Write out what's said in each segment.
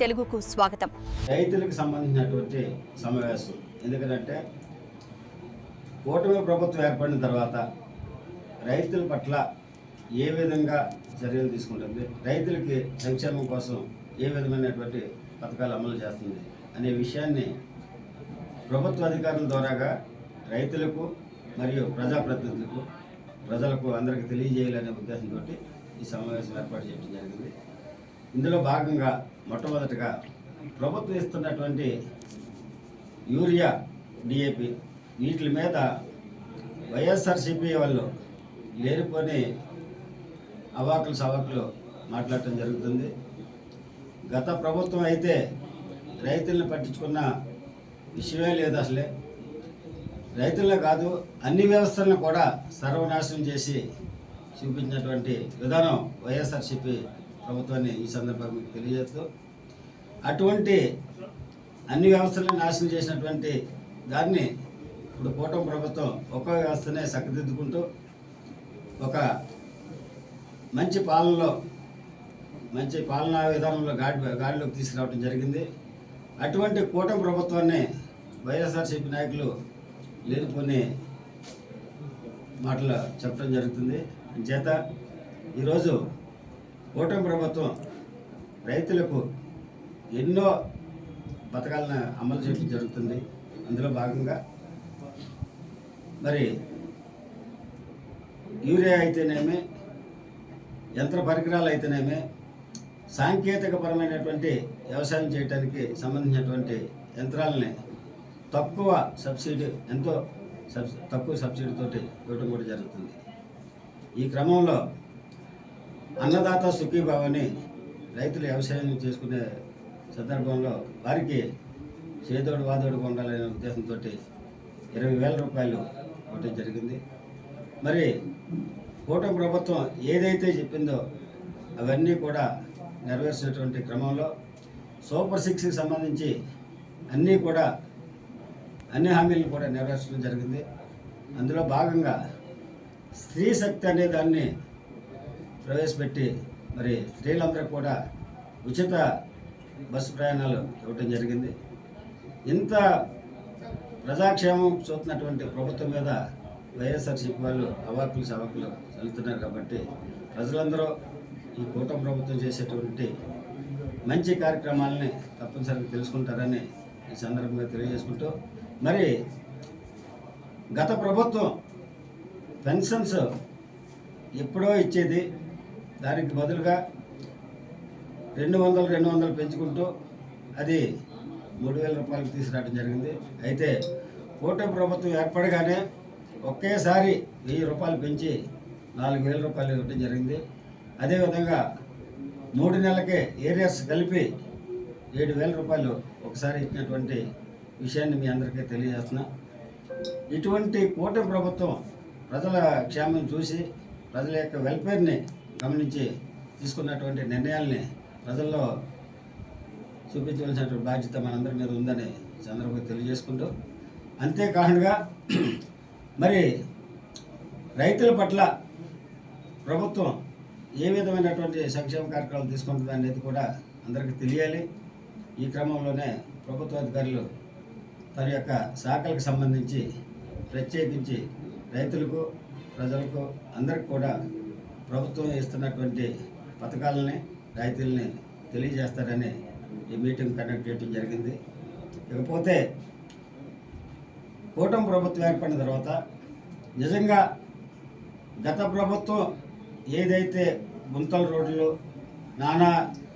తెలుగుకు స్వాగతం. రైతులకు సంబంధించినటువంటి సమావేశం ఎందుకంటే కూటమి ప్రభుత్వం ఏర్పడిన తర్వాత రైతుల పట్ల ఏ విధంగా చర్యలు తీసుకుంటుంది, రైతులకి సంక్షేమం కోసం ఏ విధమైనటువంటి పథకాలు అమలు చేస్తుంది అనే విషయాన్ని ప్రభుత్వ అధికారుల ద్వారాగా రైతులకు మరియు ప్రజాప్రతినిధులకు ప్రజలకు అందరికీ తెలియజేయాలనే ఉద్దేశంతో ఈ సమావేశం ఏర్పాటు చేయడం జరిగింది. ఇందులో భాగంగా మొట్టమొదటిగా ప్రభుత్వం ఇస్తున్నటువంటి యూరియా, డిఏపి వీటి మీద వైఎస్ఆర్సీపీ వాళ్ళు లేనిపోని అవాకులు సవాకులు మాట్లాడటం జరుగుతుంది. గత ప్రభుత్వం అయితే రైతులను పట్టించుకున్న విషయమే లేదు. అసలే రైతులే కాదు, అన్ని వ్యవస్థలను కూడా సర్వనాశనం చేసి చూపించినటువంటి విధానం వైఎస్ఆర్సీపీ ప్రభుత్వాన్ని ఈ సందర్భంగా మీకు తెలియజేస్తూ, అటువంటి అన్ని వ్యవస్థలను నాశనం చేసినటువంటి దాన్ని ఇప్పుడు కూటమి ప్రభుత్వం ఒక్కో వ్యవస్థనే చక్కదిద్దుకుంటూ ఒక మంచి పాలనా విధానంలో గాడిలోకి తీసుకురావడం జరిగింది. అటువంటి కూటమి ప్రభుత్వాన్ని వైఎస్ఆర్సీపీ నాయకులు లేనిపోని మాటలు చెప్పడం జరుగుతుంది. చేత ఈరోజు కూటమి ప్రభుత్వం రైతులకు ఎన్నో పథకాలను అమలు చేయడం జరుగుతుంది. అందులో భాగంగా మరి యూరియా అయితేనేమి, యంత్ర పరికరాలు అయితేనేమి, సాంకేతికపరమైనటువంటి వ్యవసాయం చేయడానికి సంబంధించినటువంటి యంత్రాలని ఎంతో తక్కువ సబ్సిడీతోటి ఇవ్వడం కూడా జరుగుతుంది. ఈ క్రమంలో అన్నదాత సుఖీభావని రైతులు వ్యవసాయం చేసుకునే సందర్భంలో వారికి చేదోడు వాదోడుగా ఉండాలనే ఉద్దేశంతో 20,000 రూపాయలు ఇవ్వడం జరిగింది. మరి కూటమి ప్రభుత్వం ఏదైతే చెప్పిందో అవన్నీ కూడా నెరవేర్చినటువంటి క్రమంలో సూపర్ 6కి సంబంధించి అన్ని హామీలను కూడా నెరవేర్చడం జరిగింది. అందులో భాగంగా స్త్రీ శక్తి అనే దాన్ని ప్రవేశపెట్టి మరి స్త్రీలందరూ కూడా ఉచిత బస్సు ప్రయాణాలు ఇవ్వటం జరిగింది. ఇంత ప్రజాక్షేమం చూస్తున్నటువంటి ప్రభుత్వం మీద వైఎస్ఆర్సీపీ వాళ్ళు అవాకులు సవాకులు చల్లుతున్నారు. కాబట్టి ప్రజలందరూ ఈ కూటమి ప్రభుత్వం చేసేటువంటి మంచి కార్యక్రమాలని తప్పనిసరిగా తెలుసుకుంటారని ఈ సందర్భంగా తెలియజేసుకుంటూ, మరి గత ప్రభుత్వం పెన్షన్స్ ఎప్పుడో ఇచ్చేది, దానికి బదులుగా 200 పెంచుకుంటూ అది 3,000 రూపాయలకు తీసుకురావడం జరిగింది. అయితే కూటమి ప్రభుత్వం ఏర్పడగానే ఒకేసారి 1,000 రూపాయలు పెంచి 4,000 రూపాయలు ఇవ్వడం జరిగింది. అదేవిధంగా 3 నెలలకే ఏరియర్స్ కలిపి 7,000 రూపాయలు ఒకసారి ఇచ్చినటువంటి విషయాన్ని మీ అందరికీ తెలియజేస్తున్నా. ఇటువంటి కూటమి ప్రభుత్వం ప్రజల క్షేమం చూసి, ప్రజల యొక్క వెల్ఫేర్ని గమనించి తీసుకున్నటువంటి నిర్ణయాల్ని ప్రజల్లో చూపించవలసినటువంటి బాధ్యత మనందరి మీద ఉందని సందర్భంగా తెలియజేసుకుంటూ, అంతేకాకుండా మరి రైతుల పట్ల ప్రభుత్వం ఏ విధమైనటువంటి సంక్షేమ కార్యక్రమాలు తీసుకుంటుంది అనేది కూడా అందరికీ తెలియాలి. ఈ క్రమంలోనే ప్రభుత్వ అధికారులు తన యొక్క శాఖలకు సంబంధించి ప్రత్యేకించి రైతులకు, ప్రజలకు అందరికి కూడా ప్రభుత్వం ఇస్తున్నటువంటి పథకాలని, రైతుల్ని తెలియజేస్తారని ఈ మీటింగ్ కండక్ట్ చేయడం జరిగింది. ఇకపోతే కూటమి ప్రభుత్వం ఏర్పడిన తర్వాత నిజంగా గత ప్రభుత్వం ఏదైతే గుంతల రోడ్లు, నానా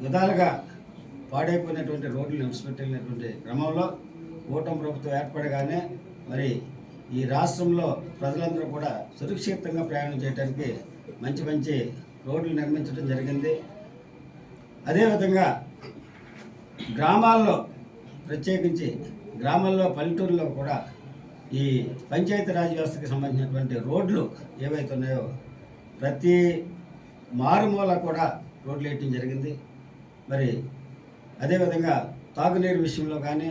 విధాలుగా పాడైపోయినటువంటి రోడ్లు విడిచిపెట్టినటువంటి క్రమంలో కూటమి ప్రభుత్వం ఏర్పడగానే మరి ఈ రాష్ట్రంలో ప్రజలందరూ కూడా సురక్షితంగా ప్రయాణం చేయడానికి మంచి రోడ్లు నిర్మించడం జరిగింది. అదేవిధంగా గ్రామాల్లో, ప్రత్యేకించి గ్రామాల్లో, పల్లెటూరులో కూడా ఈ పంచాయతీరాజ్ వ్యవస్థకి సంబంధించినటువంటి రోడ్లు ఏవైతే ఉన్నాయో ప్రతి మారుమూల కూడా రోడ్లు వేయటం జరిగింది. మరి అదేవిధంగా తాగునీరు విషయంలో కానీ,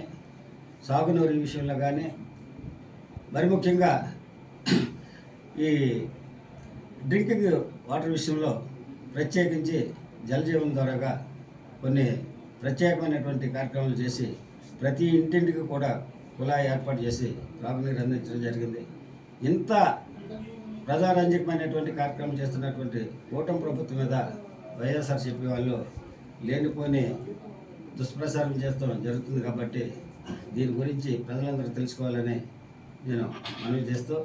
సాగునీరు విషయంలో కానీ, మరి ముఖ్యంగా ఈ డ్రింకింగ్ వాటర్ విషయంలో ప్రత్యేకించి జలజీవన్ ద్వారాగా కొన్ని ప్రత్యేకమైనటువంటి కార్యక్రమాలు చేసి ప్రతి ఇంటింటికి కూడా కుళాయి ఏర్పాటు చేసి త్రాగునీరు అందించడం జరిగింది. ఇంత ప్రజారంజకమైనటువంటి కార్యక్రమం చేస్తున్నటువంటి కూటమి ప్రభుత్వం మీద వైఎస్ఆర్సీపీ వాళ్ళు లేనిపోని దుష్ప్రచారం చేస్తూ జరుగుతుంది. కాబట్టి దీని గురించి ప్రజలందరూ తెలుసుకోవాలని నేను మనవి చేస్తూ